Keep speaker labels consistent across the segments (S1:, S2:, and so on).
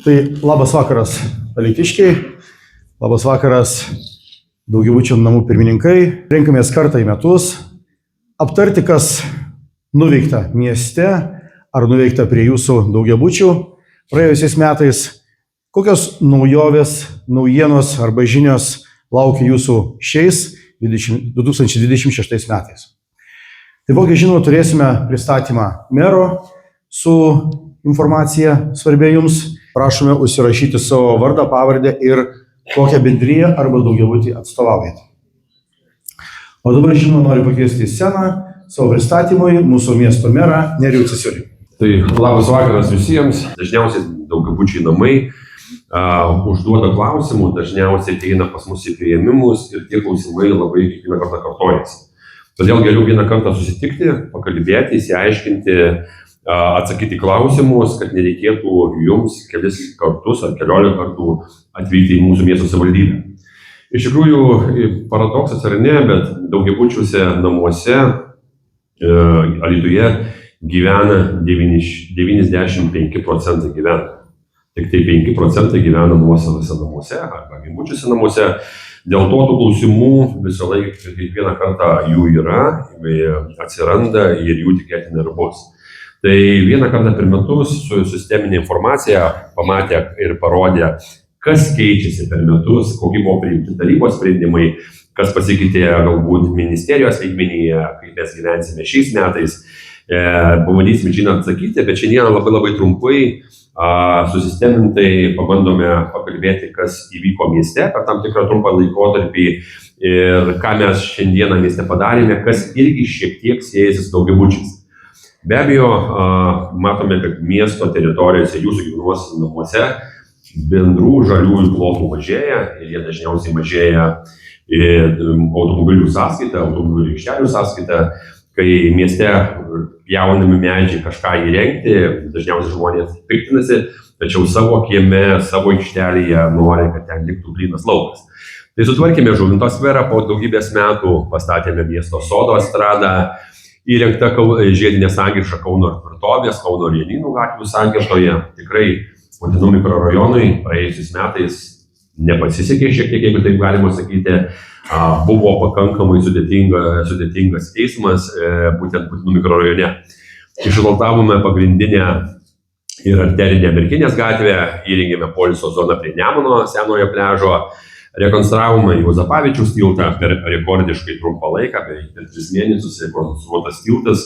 S1: Tai labas vakaras, alytiškiai, labas vakaras, daugiabučių namų pirmininkai. Renkamės kartą į metus aptarti, kas nuveikta mieste ar nuveikta prie jūsų daugiabučių praėjusiais metais, kokios naujovės, naujienos arba žinios laukia jūsų šiais 2026 metais. Taipogi, žinoma, turėsime pristatymą mero su informacija svarbia jums. Prašome užsirašyti savo vardą, pavardę ir kokią bendriją arba daugiabutį atstovaujate. O dabar, žinoma, noriu pakviesti į sceną savo pristatymui mūsų miesto merą Nerijų Cesiulį.
S2: Tai labas vakaras visiems. Dažniausiai daugiabučiai namai užduoda klausimų, dažniausiai ateina pas mus į priėmimus ir tie klausimai labai kiekvieną kartą kartojasi. Todėl geriau vieną kartą susitikti, pakalbėti, įsiaiškinti, atsakyti klausimus, kad nereikėtų jums kelis kartus ar 14 kartų atvykti į mūsų miesto savivaldybę. Iš tikrųjų, paradoksas ar ne, bet daugiabučiuose namuose Alytuje gyvena 95% gyventojų. Tik tai 5% gyvena nuosavose namuose arba vienbučiuose namuose. Dėl to tų klausimų visą laiką, kiekvieną kartą jų yra, atsiranda ir jų tikėtina ir bus. Tai vieną kartą per metus su sisteminė informacija pamatė ir parodė, kas keičiasi per metus, kokie buvo priimti tarybos sprendimai, kas pasikeitė galbūt ministerijos lygmenyje, kaip mes gyvensime šiais metais. Pabandysime šiandien atsakyti, bet šiandien labai trumpai susistemintai pabandome pakalbėti, kas įvyko mieste per tam tikrą trumpą laikotarpį ir ką mes šiandieną mieste padarėme, kas irgi šiek tiek siejasi su daugiabučiais. Be abejo, matome, kad miesto teritorijose, jūsų gyvenuosiuose namuose bendrų žaliųjų plotų mažėja ir jie dažniausiai mažėja automobilių sąskaita, automobilių aikštelių sąskaita. Kai mieste jaunami medžiai kažką įrengti, dažniausiai žmonės piktinasi, tačiau savo kieme, savo aikštelėje nori, kad ten liktų plynas laukas. Tai sutvarkėme Žuvinto skverą, po daugybės metų pastatėme miesto sodo estradą, įrengta žiedinė sankirta Kauno ir Tvirtovės, Kauno ir Janynų gatvių sankirtoje. Tikrai Putinų mikrorajonui praėjusiais metais nepasisekė šiek tiek, jeigu taip galima sakyti. Buvo pakankamai sudėtingas eismas būtent Putinų mikrorajone. Išasfaltavome pagrindinę ir arterinę Merkinės gatvę, įrengėme poilsio zoną prie Nemuno senojo pliažo, rekonstravome Juozapavičiaus tiltą per rekordiškai trumpą laiką, beveik per 3 mėnesius rekonstruotas tiltas.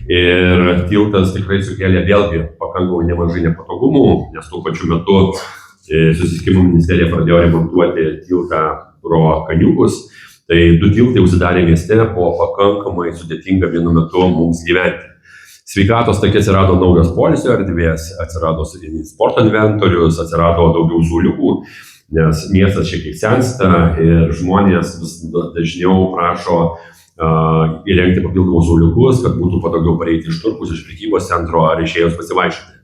S2: Ir tiltas tikrai sukėlė vėlgi pakankamai nemažai nepatogumų, nes tuo pačiu metu Susisiekimo ministerija pradėjo remontuoti tiltą pro Kaniukus. Tai 2 tiltai užsidarė mieste, po pakankamai sudėtinga vienu metu mums gyventi. Sveikatos take atsirado naujos poilsio erdvės, atsirado sporto inventorius, atsirado daugiau suoliukų, nes miestas šiek tiek sensta ir žmonės vis dažniau prašo įrengti papildomus suoliukus, kad būtų patogiau pareiti iš Turkus, iš prekybos centro ar išėjus pasivaikščioti.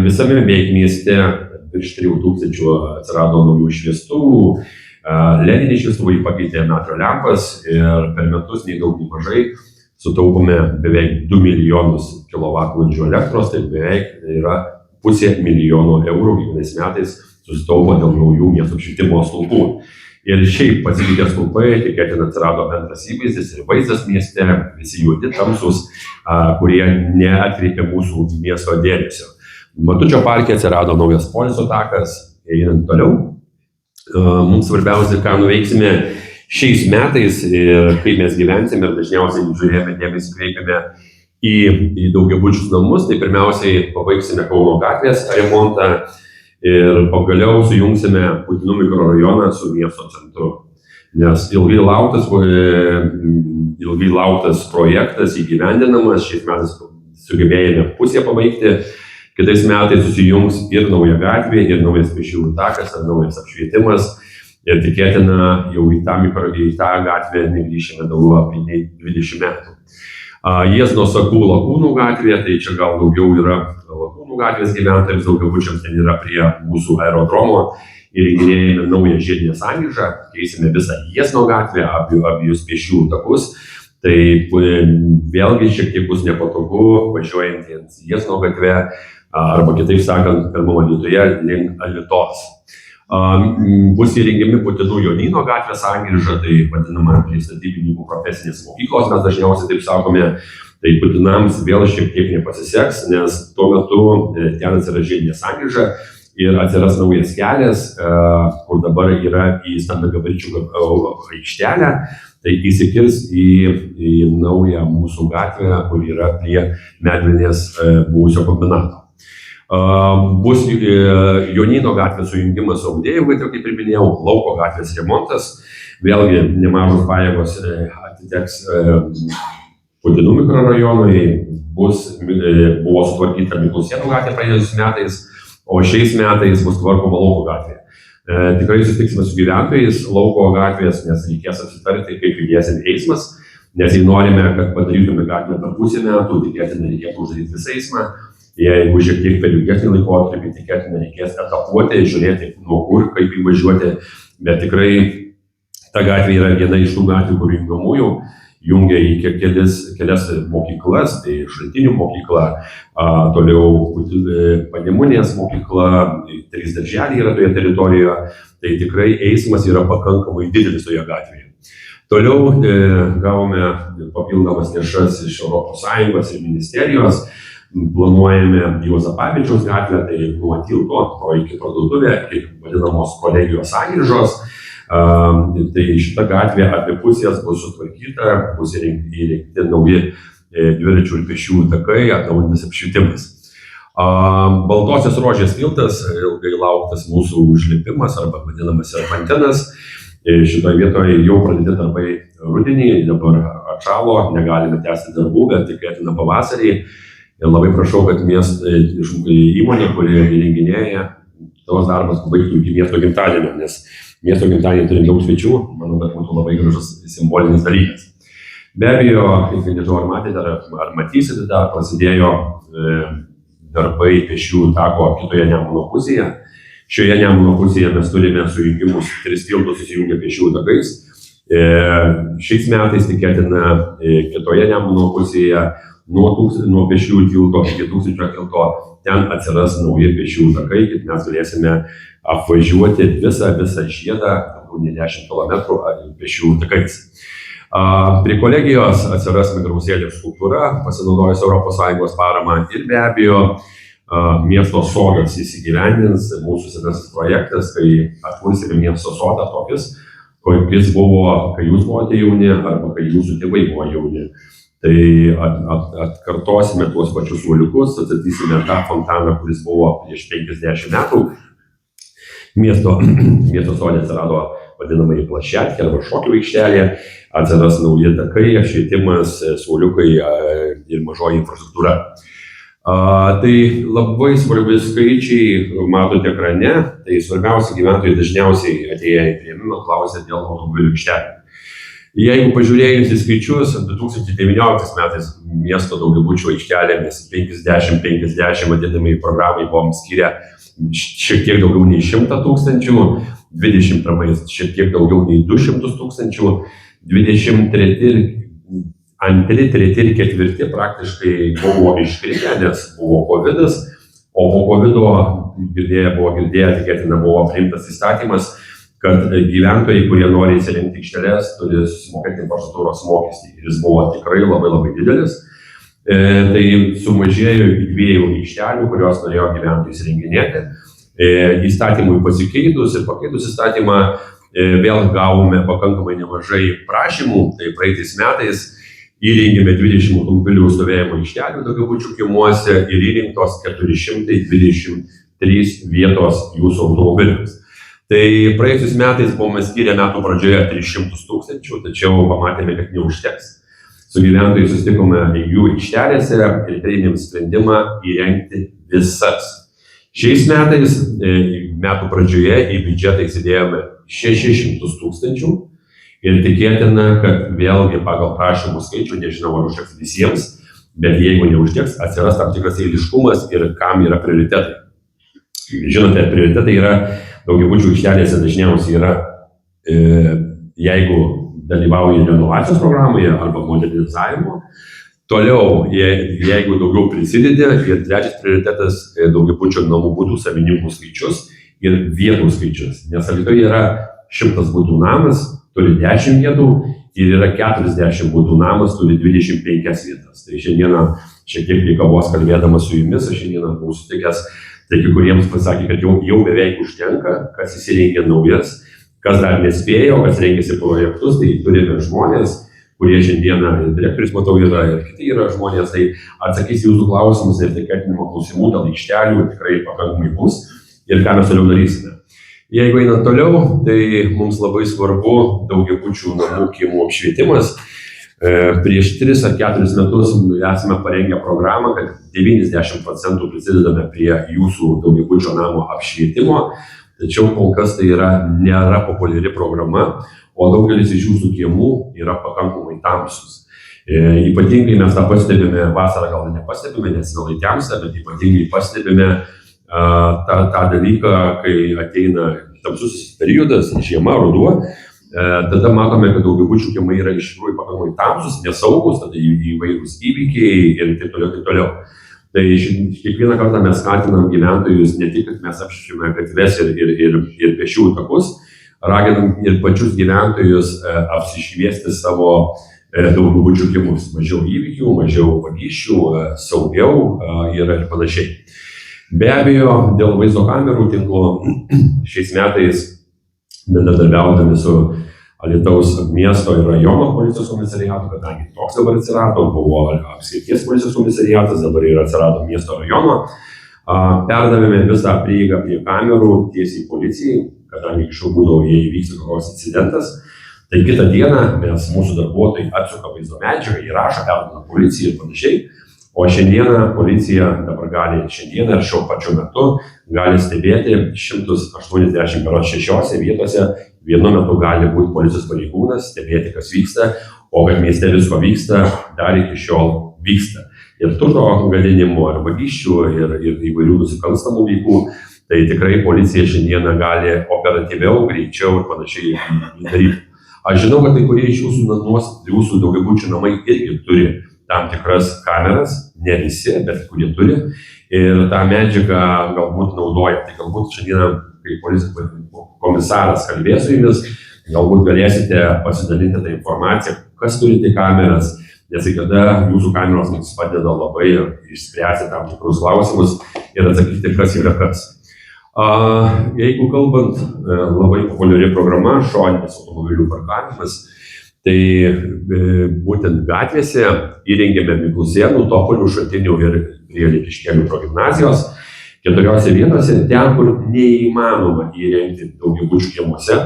S2: Visame beveik mieste virš 3000 atsirado naujų šviestuvų, lediniai šviestuvai pakeitė natrio lempas ir per metus nei daug nei mažai sutaupome beveik 2 milijonus kWh elektros, tai beveik yra 500 000 eurų kiekvienais metais susitaupo dėl naujų miesto apšvietimo stulpų. Ir šiaip pasikeitė stulpai, tikėtina atsirado bendras įvaizdis ir vaizdas mieste, visi juodi tamsus, kurie neatkreipė mūsų miesto dėmesio. Matučio parke atsirado naujas poilsio takas, einant toliau. Mums svarbiausia, ką nuveiksime šiais metais ir kaip mes gyvensime, ir dažniausiai žiūrėjome dėmesį kreipiame į daugiabučius namus, tai pirmiausiai pabaigsime Kauno gatvės remontą ir pagaliau sujungsime Putinų mikrorajoną su miesto centru. Nes ilgai lauktas projektas įgyvendinamas, šiais metais sugebėjome pusę pabaigti, kitais metais susijungs ir nauja gatvė, ir naujas pėsčiųjų takas, ir naujas apšvietimas. ir tikėtina jau į tą gatvę negrįšime daugiau apie 20 metų. Jiezno Sakų Lakūnų gatvė, tai čia gal daugiau yra Lakūnų gatvės gyventojams, daugiabučiams, ten yra prie mūsų aerodromo, įrenginėjame naują žiedinę sankryžą, keisime visą Jiezno gatvę, abiejus pėsčiųjų takus. Tai vėlgi šiek tiek bus nepatogu važiuojantiems Jiezno gatve arba kitaip sakant, pirmame Alytuje link Alytos. Bus įrengiami Putinų Jonyno gatvės sankryža, tai vadinama prie statybininkų profesinės mokyklos, mes dažniausiai taip sakome. Tai Putinams vėl šiek tiek nepasiseks, nes tuo metu ten atsiras žiedinė sankryža ir atsiras naujas kelias, kur dabar yra į stambiagabaričių aikštelę, tai įsikirs į naują mūsų gatvę, kur yra prie Medvilnės buvusio kombinato. Bus Jonyno gatvės sujungimas su Audėjų gatve, kaip ir minėjau, Lauko gatvės remontas, vėlgi nemažos pajėgos atiteks Putinų mikrorajonui, buvo sutvarkyta Miklusėnų gatvė praėjusiais metais, o šiais metais bus tvarkoma Lauko gatvė. Tikrai susitiksime su gyventojais Lauko gatvės, nes reikės apsitarti, kaip judėsim eismas, nes jei norime, kad padarytume gatvę per pusę metų, tikėtina reikėtų uždaryti visą eismą. Jeigu šiek tiek per ilgesnį laikotarpį, tikėtina reikės etapuoti, žiūrėti nuo kur, kaip įvažiuoti, bet tikrai ta gatvė yra viena iš tų gatvių, kur jungiamųjų jungia į kelias mokyklas, tai Šaltinių mokykla, toliau Panemunės mokykla, 3 darželiai yra toje teritorijoje, tai tikrai eismas yra pakankamai didelis toje gatvėje. Toliau gavome papildomas lėšas iš ES ir ministerijos, planuojame Juozapavičiaus gatvę, tai nuo tilto iki parduotuvę, kaip vadinamos kolegijos sankryžos. Tai šita gatvė abi pusės bus sutvarkyta, bus įrengti nauji dviračių ir pėsčiųjų takai, atnaujintas apšvietimas. Baltosios rožės tiltas, ilgai lauktas mūsų užlipimas arba vadinamas serpantinas. Šitoje vietoje jau pradėti darbai rudenį, dabar atšalo, negalime tęsti darbų, bet tikėtina pavasarį. Ir labai prašau, kad įmonė, kuri įrenginėja, tos darbas pabaigtų iki miesto gimtadienio, nes miesto gimtadienį turim daug svečių, manau, kad būtų labai gražus simbolinis dalykas. Be abejo, kaip nežinau, ar matėte, ar matysite, dar prasidėjo darbai pėsčiųjų tako kitoje Nemuno pusėje. Šioje Nemuno pusėje mes turime sujungimus, 3 tiltus įsijungę pėsčiųjų takais. Šiais metais tikėtina kitoje Nemuno pusėje nuo pėsčiųjų tilto iki 1000 tilto ten atsiras nauji pėsčiųjų takai, kad mes galėsime apvažiuoti visą žiedą, daugiau nei 10 km pėsčiųjų takais. Prie kolegijos atsiras Migrausėlės skulptūra, pasinaudojus ES paramą ir be abejo miesto sodas įsigyvendins mūsų senasis projektas, kai atkursime miesto sodą tokius, kokius buvo, kai jūs buvote jauni arba kai jūsų tėvai buvo jauni. Tai atkartosime tuos pačius suoliukus, atstatysime tą fontaną, kuris buvo prieš 50 metų. Miesto sode atsirado vadinamai plašetkė arba šokių aikštelė, atsiras nauji takai, apšvietimas, suoliukai ir mažoji infrastruktūra. Tai labai svarbi skaičiai, matote ekrane, tai svarbiausi gyventojai dažniausiai atėję į priėmimą klausia dėl automobilių aikštelių. Jeigu pažiūrėjus į skaičius, 2019 metais miesto daugiabučių aikštelėmis 50-50 vadinamai programai buvom skyrę šiek tiek daugiau nei 100 000, 21 šiek tiek daugiau nei 200 000, 23, 2, 3 ir 4 praktiškai buvo iškritę, nes buvo COVID-as, o po COVID-o buvo girdėję, tikėtina buvo priimtas įstatymas, kad gyventojai, kurie nori įsirengti aikšteles, turi sumokėti infrastruktūros mokestį. Ir jis buvo tikrai labai didelis. Tai sumažėjo iki 2 aikštelių, kurios norėjo gyventojai įsirenginėti. Įstatymui pasikeitus ir pakeitus įstatymą vėl gavome pakankamai nemažai prašymų. Tai praeitais metais įrengėme 20 automobilių stovėjimo aikštelių daugiabučių kiemuose ir įrengtos 423 vietos jūsų automobiliams. Tai praėjusiais metais buvome skyrę metų pradžioje 300 000, tačiau pamatėme, kad neužteks. Su gyventojais susitikome jų aikštelėse ir priėmėm sprendimą įrengti visas. Šiais metais, metų pradžioje, į biudžetą įsidėjome 600 tūkstančių ir tikėtina, kad vėlgi pagal prašymų skaičių, nežinau ar užteks visiems, bet jeigu neužteks, atsiras tam tikras eiliškumas ir kam yra prioritetai. Žinote, prioritetai yra daugiabučių aikštelėse dažniausiai yra, jeigu dalyvauja renovacijos programoje arba modernizavimo, toliau, jeigu daugiau prisidedė, ir trečias prioritetas daugiabučių namų butų savininkų skaičius ir vietų skaičius, nes Alytuje yra 100 butų namas, turi 10 vietų ir yra 40 butų namas, turi 25 vietas. Tai šiandieną šiek tiek prie kavos kalbėdamas su jumis, aš šiandieną buvau sutikęs, tai kai kuriems pasakė, kad jau beveik užtenka, kas įsirengė naujas, kas dar nespėjo, kas rengėsi projektus, tai turime žmonės, kurie šiandieną direktorius matau yra ir kiti yra žmonės, tai atsakys jūsų klausimus ir ketinimo klausimų dėl aikštelių tikrai pakankamai bus ir ką mes toliau darysime. Jeigu einant toliau, tai mums labai svarbu daugiabučių namų kiemų apšvietimas. Prieš 3 ar 4 metus esame parengę programą, kad 90% prisidedame prie jūsų daugiabučio namo apšvietimo, tačiau kol kas tai nėra populiari programa, o daugelis iš jūsų kiemų yra pakankamai tamsus. Ypatingai mes tą pastebime, vasarą gal nepastebime, nes vėlai temsta, bet ypatingai pastebime tą dalyką, kai ateina tamsusis periodas, žiema, ruduo, tada matome, kad daugiabučių kiemai yra iš tikrųjų pakankamai tamsus, nesaugus, tada įvairūs įvykiai ir taip toliau, taip toliau. Tai kiekvieną kartą mes skatinam gyventojus, ne tik, kad mes apšvietime gatves ir pėsčiųjų takus, raginam ir pačius gyventojus apsišviesti savo daugiabučių kiemus. Mažiau įvykių, mažiau vagysčių, saugiau ir panašiai. Be abejo, dėl vaizdo kamerų tinklo šiais metais bendradarbiaudami su Alytaus miesto ir rajono policijos komisariatu, kadangi toks dabar atsirado, buvo apskrities policijos komisariatas, dabar ir atsirado miesto rajono, perdavėme visą prieigą prie kamerų tiesiai policijai, kadangi anksčiau būdavo, jei įvyksta koks incidentas, tai kitą dieną mūsų darbuotojai atsuka vaizdo medžiagą, įrašo, perdavę policijai ir panašiai. O šiandieną policija dabar gali, šiandieną ir šiuo pačiu metu gali stebėti 186 vietose, vienu metu gali būti policijos pareigūnas, stebėti, kas vyksta, o kad mieste visko vyksta, dar iki šiol vyksta. Ir turto gadinimo, ar vagysčių, ir įvairių nusikalstamų veikų, tai tikrai policija šiandieną gali operatyviau, greičiau ir panašiai daryti. Aš žinau, kad kai kurie iš jūsų daugiabučių namai irgi turi tam tikras kameras, ne visi, bet kurie turi, ir tą medžiagą galbūt naudoja. Tai galbūt šiandieną, kai policijos komisaras kalbės su jumis, galbūt galėsite pasidalinti tą informaciją, kas turite kameras, nes kada jūsų kameros mums padeda labai išspręsti tam tikrus klausimus ir atsakyti, kas yra kas. Jeigu kalbant, labai populiari programa, šoninis automobilių parkavimas, tai būtent gatvėse įrengėme Miklusėnų, Topolių, Šaltinių ir prie Lietiškėlių progimnazijos 4 vietose, ten, kur neįmanoma įrengti daugiabučių kiemuose,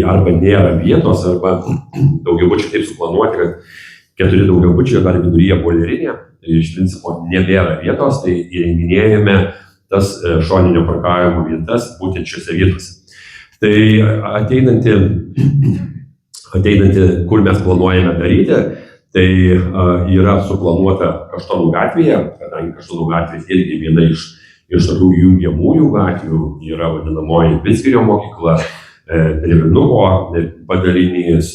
S2: arba nėra vietos, arba daugiabučiai taip suplanuoti, kad 4 daugiabučiai dar viduryje boilerinė, tai iš principo nebėra vietos, tai įrenginėjame tas šoninio parkavimo vietas būtent šiose vietose. Tai ateinantį, kur mes planuojame daryti, tai yra suplanuota Kaštonų gatvėje, kadangi Kaštonų gatvė irgi viena iš tokių jungiamųjų gatvių, yra vadinamoji Vickerio mokykla, Drevinuko padalinys,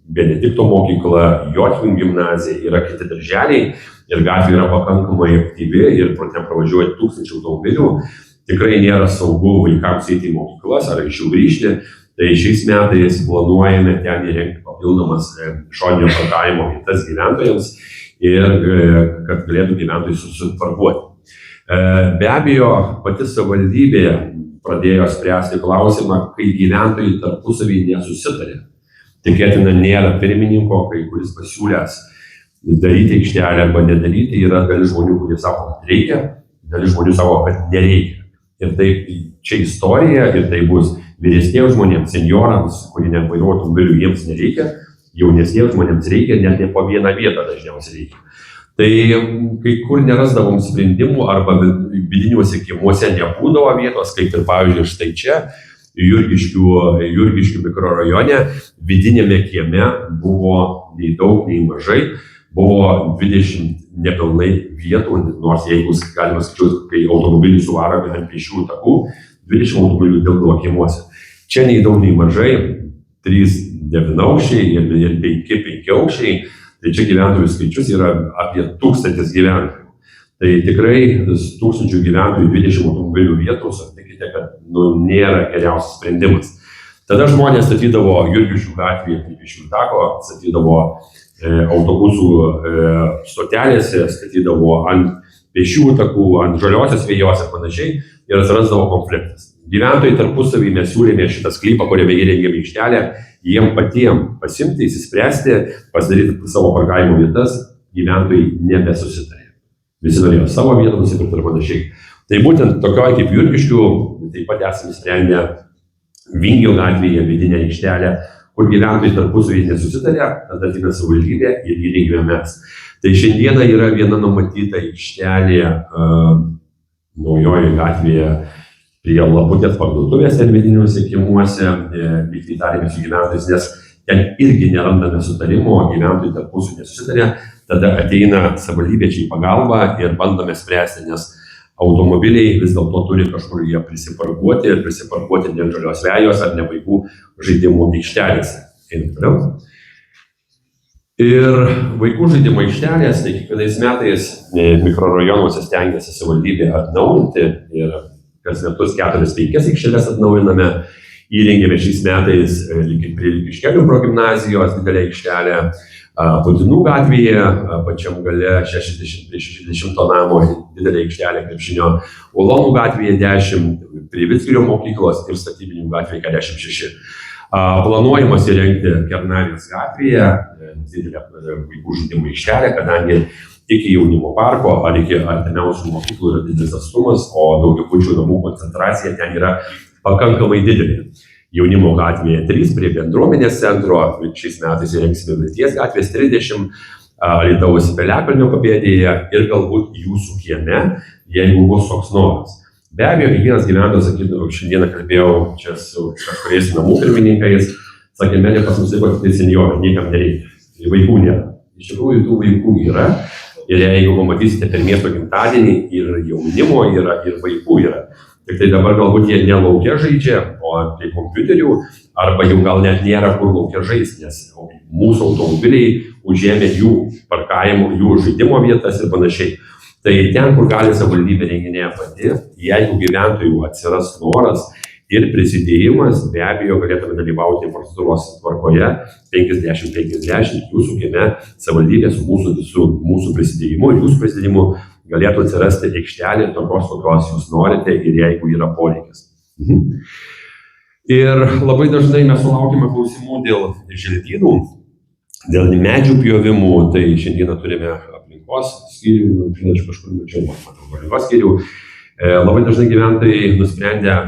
S2: Benedikto mokykla, Jotvin gimnazija, yra kiti darželiai ir gatvė yra pakankamai aktyvi ir pro ten pravažiuoja 1000 automobilių. Tikrai nėra saugu vaikams eiti į mokyklas ar iš jų grįžti. Tai šiais metais planuojame ten įrengti papildomas šoninio parkavimo vietas gyventojams ir kad galėtų gyventojai susiparkuoti. Be abejo, pati savivaldybė pradėjo spręsti klausimą, kai gyventojai tarpusavį nesusitarė. Tikėtina nėra pirmininko, kai kuris pasiūlęs daryti aikštelę arba nedaryti, yra dalis žmonių, kurie sako, kad reikia, dalis žmonių sako, kad nereikia. Ir taip čia istorija ir tai bus vyresniems žmonėms, seniorams, kurie nevairuoja automobilių, jiems nereikia, jaunesniems žmonėms reikia, net ne po vieną vietą dažniausiai reikia. Tai kai kur nerasdavom sprendimų arba vidiniuose kiemuose nebūdavo vietos, kaip ir pavyzdžiui štai čia, Jurgiškių mikrorajone, vidinėme kieme buvo nei daug, nei mažai, buvo 20 nepilnai vietų, nors jeigu galima skaičiuoti, kai automobiliai suvaromi ant pėsčiųjų takų, 20 automobilių tilpdavo kiemuose. Čia nei daug, nei mažai, 3 9-aukščiai ir 5 5-aukščiai, tai čia gyventojų skaičius yra apie 1000 gyventojų. Tai tikrai 1000 gyventojų 20 automobilių vietų, sutikite, kad nėra geriausias sprendimas. Tada žmonės statydavo Jurgiškių gatvėje prie pėsčiųjų tako, statydavo autobusų stotelėse, statydavo ant pėsčiųjų takų, ant žaliosios vėjos ir panašiai ir atsirasdavo konfliktas. Gyventojai tarpusavį mes siūlėme šitą sklypą, kuriame įrengėme aikštelę, jiem patiems pasimti, įsispręsti, pasidaryti savo parkavimo vietas, gyventojai nebesusitarė. Visi norėjo savo vietą nusipirkti ir panašiai. Tai būtent tokioje kaip Jurgiškių, taip pat esame sprendę Vingio gatvėje vidinę aikštelę, kur gyventojai tarpusavį nesusitarė, tada ateina savivaldybė ir įrengėme mes. Tai šiandieną yra viena numatyta aikštelė Naujojoje gatvėje prie Laputės parduotuvės ten vidiniuose kiemuose, lygtai tarėme su gyventojais, nes ten irgi nerandame sutarimo, gyventojai tarpusavį nesusitarė, tada ateina savivaldybė čia į pagalbą ir bandome spręsti, nes automobiliai vis dėlto turi kažkur jie prisiparkuoti ne žalios vejos ar ne vaikų žaidimų aikštelėse. Ir vaikų žaidimo aikštelės, tai kiekvienais metais mikrorajonuose stengiasi savivaldybė atnaujinti ir kas metus 4-5 aikšteles atnaujiname. Įrengėme šiais metais prie Likiškelių progimnazijos didelę aikštelę, Putinų gatvėje, pačiam gale 60 namo didelė aikštelė krepšinio, Ulonų gatvėje 10, prie Vickirio mokyklos ir Statybinių gatvėje 46. Planuojamas įrengti Kernavės gatvėje didelę vaikų žaidimų aikštelę, kadangi iki jaunimo parko ar iki artimiausių mokyklų yra didelis atstumas, o daugiabučių namų koncentracija ten yra pakankamai didelė. Jaunimo gatvėje 3 prie bendruomenės centro, šiais metais įrengsime Vilties gatvės 30, Alytaus Piliakalnio papėdėje ir galbūt jūsų kieme, jeigu bus toks noras. Be abejo, kiekvienas gyventojas, šiandieną kalbėjau čia su kažkuriais namų pirmininkais, sakė, medė pas mus taip pat senjorai, niekam nereikia, vaikų nėra. Iš tikrųjų, tų vaikų yra ir jeigu pamatysite per miesto gimtadienį, ir jaunimo yra, ir vaikų yra. Tik tai dabar galbūt jie ne laukia žaidžia, o prie kompiuterių, arba jau gal net nėra kur laukia žaisti, nes mūsų automobiliai užėmė jų parkavimo, jų žaidimo vietas ir panašiai. Tai ten, kur gali savivaldybė renginėje pati, jeigu gyventojų atsiras noras ir prisidėjimas, be abejo galėtume dalyvauti infrastruktūros tvarkoje 50-50, jūsų kieme savivaldybė su mūsų prisidėjimu ir jūsų prisidėjimu galėtų atsirasti aikštelė tokios, kokios jūs norite ir jeigu yra poreikis. Ir labai dažnai mes sulaukime klausimų dėl želdynų, dėl medžių pjovimų, tai šiandieną turime aplinkos skyrių, aplinkos skyrių. Labai dažnai gyventojai nusprendę,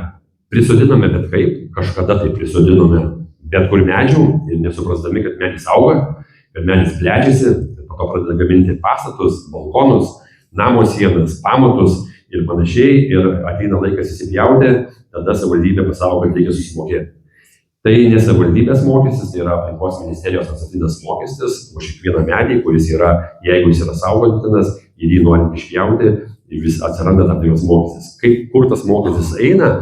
S2: prisodiname bet kaip, kažkada tai prisodinome bet kur medžių ir nesuprasdami, kad medis auga, kad medis plečiasi, po to pradeda gaminti pastatus, balkonus, namo sienas, pamatus ir panašiai, ir ateina laikas įsipjauti, tada savivaldybė pasako, kad reikia susimokėti. Tai ne savivaldybės mokestis, tai yra aplinkos ministerijos atsakytas mokestis už kiekvieną medį, kuris yra, jeigu jis yra saugotinas ir jį norint išpjauti, vis atsiranda tam tikras mokestis. Kur tas mokestis eina,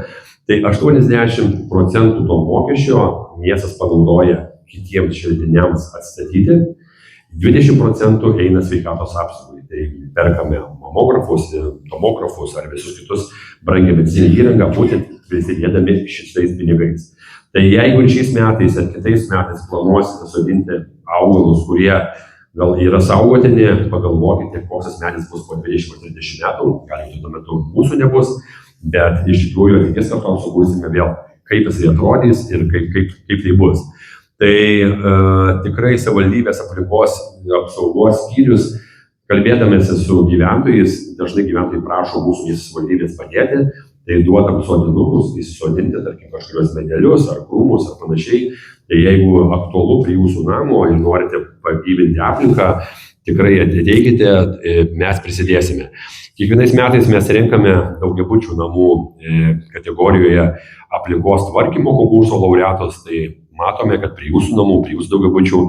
S2: tai 80% to mokesčio miestas panaudoja kitiems želdiniams atstatyti, 20% eina sveikatos apsaugai. Tai perkame mamografus, tomografus ar visus kitus brangią medicininę įrangą, būtent prisidėdami šitais pinigais. Tai jeigu šiais metais ar kitais metais planuosite sodinti augalus, kurie gal yra saugotini, pagalvokite, koks tas medis bus po 20-30 metų, galbūt tuo metu mūsų nebus, bet iš tikrųjų ateities kartoms sugursime vėl, kaip jis atrodys ir kaip tai bus. Tai tikrai savivaldybės aplinkos apsaugos skyrius, kalbėdamėsi su gyventojais, dažnai gyventojai prašo mūsų savivaldybės padėti, tai duodam sodinukus, įsisodinti, tarkim, kažkurios medelius ar krūmus ar panašiai. Tai jeigu aktualu prie jūsų namo ir norite pagyvinti aplinką, tikrai ateikite, mes prisidėsime. Kiekvienais metais mes renkame daugiabučių namų kategorijoje aplinkos tvarkymo konkurso laureatus, tai matome, kad prie jūsų namų, prie jūsų daugiabučių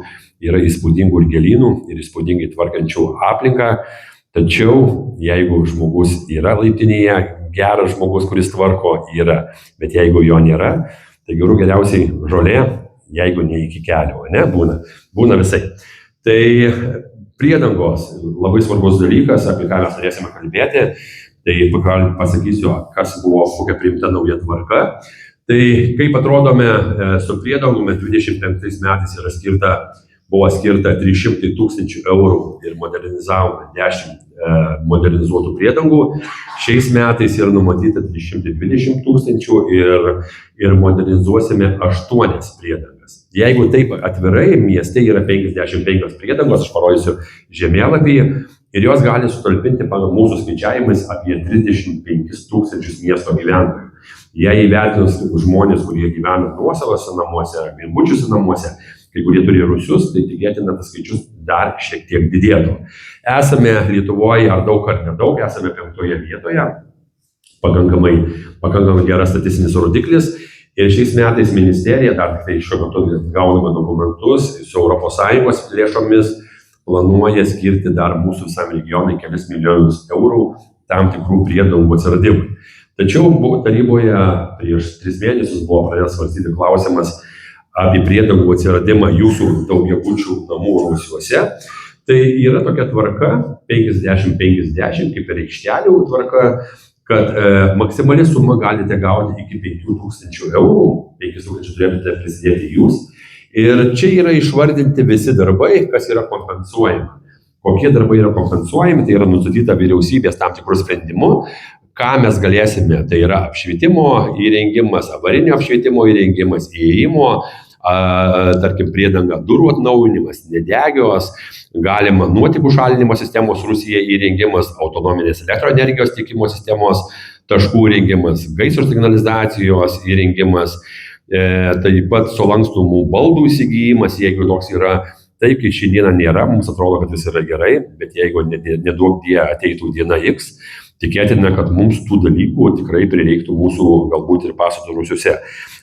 S2: yra įspūdingų ir gėlynų, ir įspūdingai tvarkančių aplinką. Tačiau, jeigu žmogus yra laiptinėje, geras žmogus, kuris tvarko, yra, bet jeigu jo nėra, tai geriausiai žolė, jeigu ne iki kelio, ne, būna visai. Tai priedangos labai svarbus dalykas, apie ką mes norėsime kalbėti, tai pasakysiu, kas buvo, kokia priimta nauja tvarka. Tai kaip atrodome su priedangome, 25 metais buvo skirta 300 000 eurų ir modernizavome 10 modernizuotų priedangų. Šiais metais yra numatyta 320 000 ir modernizuosime 8 priedangas. Jeigu taip atvirai, mieste yra 55 priedangos, aš parodysiu žemėlapį, ir jos gali sutalpinti pagal mūsų skaičiavimais apie 35 000 miesto gyventojų. Jei įvertinus žmonės, kurie gyvena nuosavose namuose, vienbučiuose namuose, kai kurie turi rūsius, tai tikėtina tas skaičius dar šiek tiek didėtų. Esame Lietuvoje ar daug ar nedaug, esame 5 vietoje, pakankamai geras statistinis rodiklis. Ir šiais metais ministerija, dar tik tai šiuo metu gauname dokumentus su ES lėšomis, planuoja skirti dar mūsų visam regionui kelis milijonus eurų tam tikrų priedangų atsiradimui. Tačiau taryboje prieš 3 mėnesius buvo pradėtas svarstyti klausimas apie priedangų atsiradimą jūsų daugiabučių namų rūsiuose. Tai yra tokia tvarka, 50-50, kaip ir aikštelių tvarka, kad maksimali suma galite gauti iki 5 000 eurų, 5 000 turėtumėte prisidėti jūs. Ir čia yra išvardinti visi darbai, kas yra kompensuojama. Kokie darbai yra kompensuojami, tai yra nustatyta vyriausybės tam tikrų sprendimų, ką mes galėsime, tai yra apšvietimo įrengimas, avarinio apšvietimo įrengimas, įėjimo, tarkim, priedanga durų atnaujinimas, nedegios, galima nuotekų šalinimo sistemos Rusija įrengimas, autonominės elektroenergijos tiekimo sistemos taškų įrengimas, gaisro signalizacijos įrengimas, taip pat sulankstomų baldų įsigijimas, jeigu toks yra. Taip, kai šiandieną nėra, mums atrodo, kad vis yra gerai, bet jeigu neduok die ateitų diena X, tikėtina, kad mums tų dalykų tikrai prireiktų mūsų galbūt ir pastatų rūsiuose.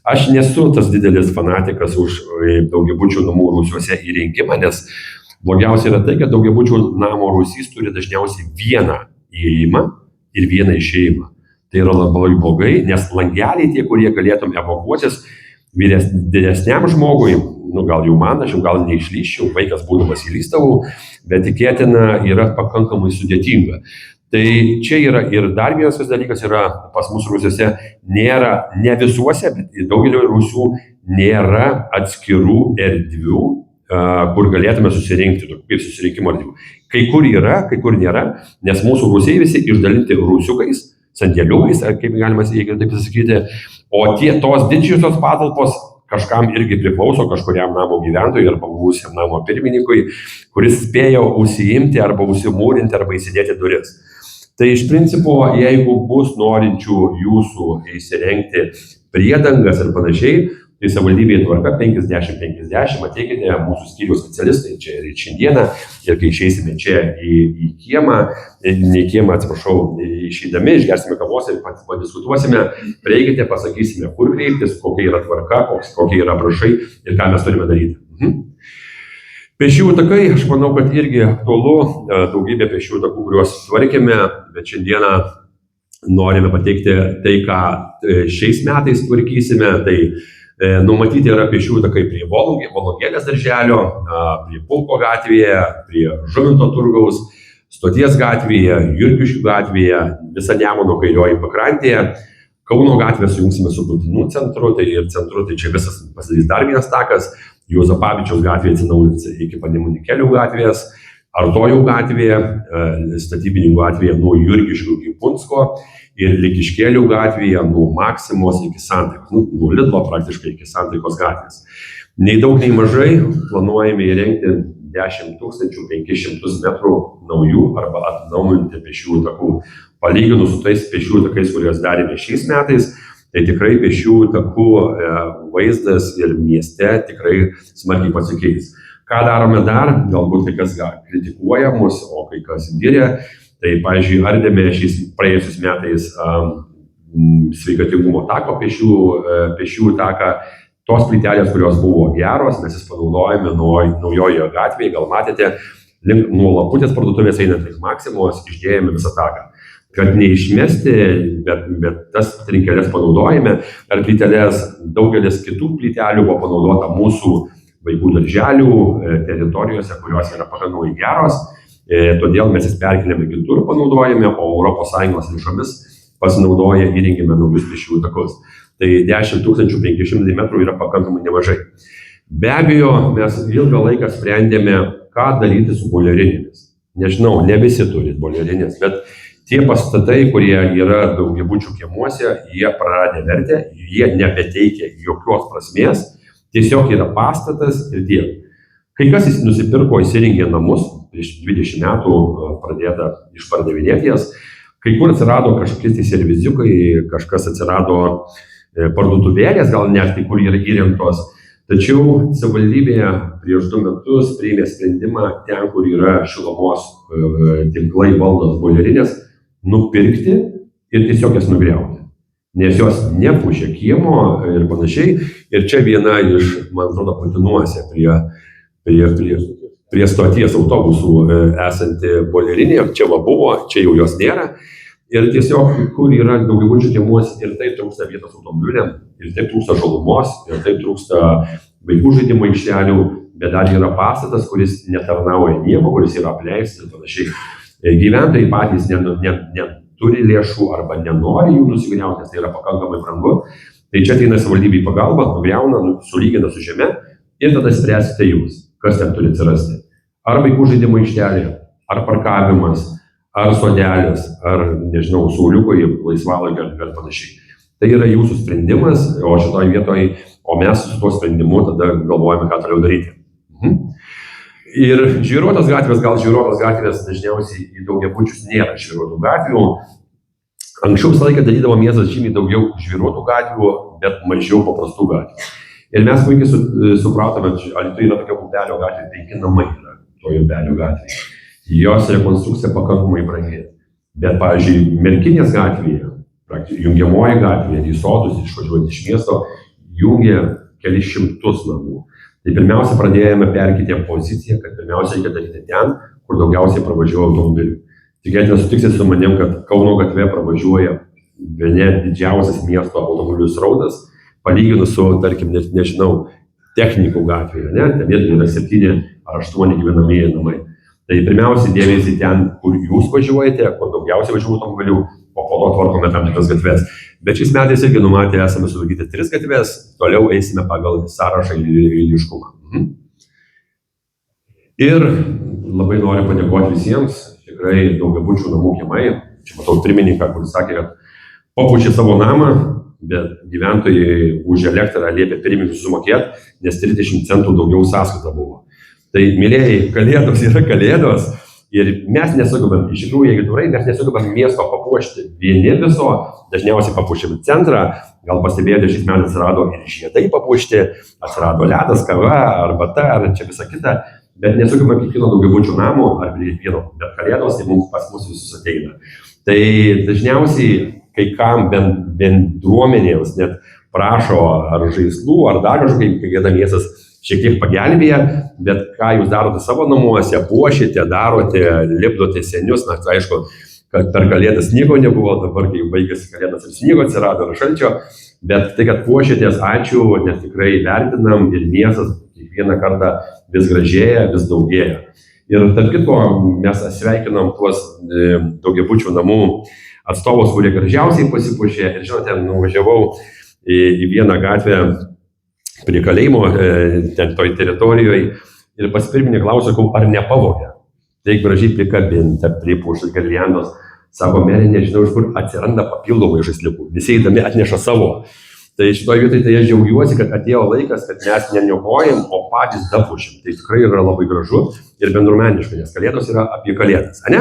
S2: Aš nesu tas didelis fanatikas už daugiabučių namų rūsiuose įrengimą, nes blogiausia yra tai, kad daugiabučių namo rūsys turi dažniausiai vieną įėjimą ir vieną išėjimą. Tai yra labai blogai, nes langeliai tie, kurie galėtum evakuotis didesniam žmogui, gal jau man, aš jau gal neišlyščiau, vaikas būdamas įlystavau, bet tikėtina yra pakankamai sudėtinga. Tai čia yra ir dar vienas dalykas yra pas mus rūsiuose nėra, ne visuose, bet daugelio rūsių nėra atskirų erdvių, kur galėtume susirinkti, kaip susirinkimo erdvių. Kai kur yra, kai kur nėra, nes mūsų rūsiai visi išdalinti rūsiukais, sandėliukais, ar kaip galima, jeigu taip pasakyti, o tos didžiosios patalpos kažkam irgi priklauso, kažkuriam namo gyventojui arba buvusiam namo pirmininkui, kuris spėjo užsiimti arba užsimūrinti arba įsidėti duris. Tai iš principo, jeigu bus norinčių jūsų įsirengti priedangas ir panašiai, tai savivaldybėje tvarka 50-50, ateikite mūsų skyriaus specialistai čia ir šiandieną, ir kai išeisime čia į kiemą, išeidami, išgersime kavos ir padiskutuosime, prieikite, pasakysime, kur kreiptis, kokia yra tvarka, kokie yra aprašai ir ką mes turime daryti. Pėsčiųjų takai, aš manau, kad irgi aktualu, daugybė pėsčiųjų takų, kuriuos tvarkėme, bet šiandieną norime pateikti tai, ką šiais metais tvarkysime, tai numatyti yra pėsčiųjų takai prie Volungėlės darželio, prie Pulko gatvėje, prie Žuvinto turgaus, Stoties gatvėje, Jurgiškių gatvėje, visa Nemuno kairioji pakrantėje, Kauno gatvę sujungsime su Putinų centru, tai čia visas pasidarys dar vienas takas, Juozapavičiaus gatvėje atsinaujins iki Panemunių gatvės, Artojų gatvėje, Statybinių gatvėje nuo Jurgiškių iki Punsko ir Likiškėlių gatvėje nuo Maksimos iki Santaikos, nuo Lidlo praktiškai iki Santaikos gatvės. Nei daug, nei mažai planuojame įrengti 10 500 metrų naujų arba atnaujinti pėsčiųjų takų. Palyginus su tais pėsčiųjų takais, kuriuos darėme šiais metais, tai tikrai pėsčiųjų takų vaizdas ir mieste tikrai smarkiai pasikeis. Ką darome dar, galbūt kai kas kritikuoja mus, o kai kas giria, tai, pavyzdžiui, ardėme šiais praėjusiais metais sveikatingumo tako pėsčiųjų taką, tos plytelės, kurios buvo geros, mes jas panaudojame naujoje gatvėje, gal matėte, nuo Laputės parduotuvės einant link Maksimos, išdėjome visą taką. Kad neišmesti, bet tas trinkeles panaudojame, ar plyteles, daugelis kitų plytelių buvo panaudota mūsų vaikų darželių teritorijose, kurios yra pakankamai geros, todėl mes jas perkeliame kitur panaudojame, o ES lėšomis pasinaudoja įrengėme naujus pėsčiųjų takus. Tai 10 500 metrų yra pakankamai nemažai. Be abejo, mes ilgą laiką sprendėme, ką daryti su boilerinėmis. Nežinau, ne visi turi boilerinės, bet tie pastatai, kurie yra daugiabučių kiemuose, jie praradė vertę, jie nebeteikia jokios prasmės, tiesiog yra pastatas ir tiek. Kai kas nusipirko, įsirengė namus, prieš 20 metų pradėta išpardavinėti jas, kai kur atsirado kažkokie serviziukai, kažkas atsirado parduotuvėlės, gal net kai kur yra įrengtos. Tačiau savivaldybėje prieš 2 metus priėmė sprendimą ten, kur yra šilumos tinklai valdos boilerinės, nupirkti ir tiesiog jas nugriauti. Nes jos nepušia kiemo ir panašiai. Ir čia viena iš, man atrodo, Putinuose prie stoties autobusų esanti boilerinė, čia va buvo, čia jau jos nėra. Ir tiesiog, kur yra daugiabučių kiemuose, ir taip trūksta vietos automobiliam, ir taip trūksta žalumos, ir taip trūksta vaikų žaidimo aikštelių, bet dar yra pastatas, kuris netarnauja nieko, kuris yra apleistas ir panašiai. Gyventojai patys neturi lėšų arba nenori jų nusigriauti, nes tai yra pakankamai brangu. Tai čia ateina savivaldybė į pagalbą, nugriauna, sulygina su žeme ir tada spręsite jūs, kas ten turi atsirasti. Ar vaikų žaidimo aikštelė, ar parkavimas, ar sodelis, ar, nežinau, sauliukai, laisvalaikio ir panašiai. Tai yra jūsų sprendimas, o šitoj vietoj, o mes su tuo sprendimu tada galvojame, ką toliau daryti. Ir žvyruotos gatvės, gal žvyruotos gatvės dažniausiai į daugiabučius nėra žvyruotų gatvių. Anksčiau visą laiką darydavo miestas žymiai daugiau žvyruotų gatvių, bet mažiau paprastų gatvių. Ir mes puikiai supratome, Alytuje yra tokia upelio gatvė, 5 namai yra toje upelio gatvėje. Jos rekonstrukcija pakankamai brangi. Bet, pavyzdžiui, Merkinės gatvėje, jungiamoji gatvėje, į sodus, išvažiuojant iš miesto, jungia kelis šimtus namų. Tai pirmiausia, pradėjome perkyti poziciją, kad pirmiausia reikia daryti ten, kur daugiausiai pravažiuoja automobilių. Tikėtina sutiksit su manim, kad Kauno gatve pravažiuoja bene didžiausias miesto automobilių srautas, palyginus su, tarkim, nežinau, Technikų gatvėje, ne? Ten yra 7 ar 8 gyvenamieji namai. Tai pirmiausia, dėmesį ten, kur jūs važiuojate, kur daugiausiai važiuoja automobilių, o po to tvarkome tam tikras gatves. Bet šiais metais irgi numatę esame sudagyti 3 gatves, toliau eisime pagal sąrašą eiliškumą. Ir labai noriu padėkoti visiems, tikrai daugiabučių namų kiemai. Čia matau pirmininką, kuris sakė, kad papučia savo namą, bet gyventojai už elektrą liepė pirmininkus sumokėti, nes 30 centų daugiau sąskaita buvo. Tai, mylėjai, kalėdos yra kalėdos ir mes nesugebam, iš tikrųjų, jeigu tikrai mes nesugebam miesto papuošti vieni viso, dažniausiai papuošiam centrą, gal pastebėjote, šiais metais atsirado ir žiedai papuošti, atsirado ledas, kava, arbata, ar čia visa kita, bet nesugebam kiekvieno daugiabučių namo ar prie vieno, bet kalėdos tai mums pas mus visus ateina. Tai dažniausiai kai kam bendruomenėms net prašo ar žaislų, ar dar kažkaip, kai viena miestas šiek tiek pagelbėja, bet ką jūs darote savo namuose, puošite, darote, lipdote senius, na, tai aišku, kad per kalėdas sniego nebuvo, dabar, kai baigėsi kalėdas ir sniego atsirado, ir šalčio, bet tai, kad puošitės, ačiū, nes tikrai vertinam ir miestas kiekvieną kartą vis gražėja, vis daugėja. Ir tarp kitko, mes sveikinam tuos daugiabučių namų atstovus, kurie gražiausiai pasipuošė. Ir žinote, nuvažiavau į vieną gatvę prie kalėjimo, ten toj teritorijoje, ir pas pirminį klausiau, ar nepavogė. Tai gražiai prikabinta, pripuošta girliandos. Sako, merė, nežinau, iš kur atsiranda papildomai žaisliukų. Visi eidami atneša savo. Tai šitoje vietoje tai aš džiaugiuosi, kad atėjo laikas, kad mes neniokojam, o patys dapušim. Tai tikrai yra labai gražu ir bendruomeniška, nes kalėdos yra apie kalėdas, ane?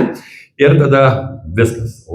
S2: Ir tada viskas.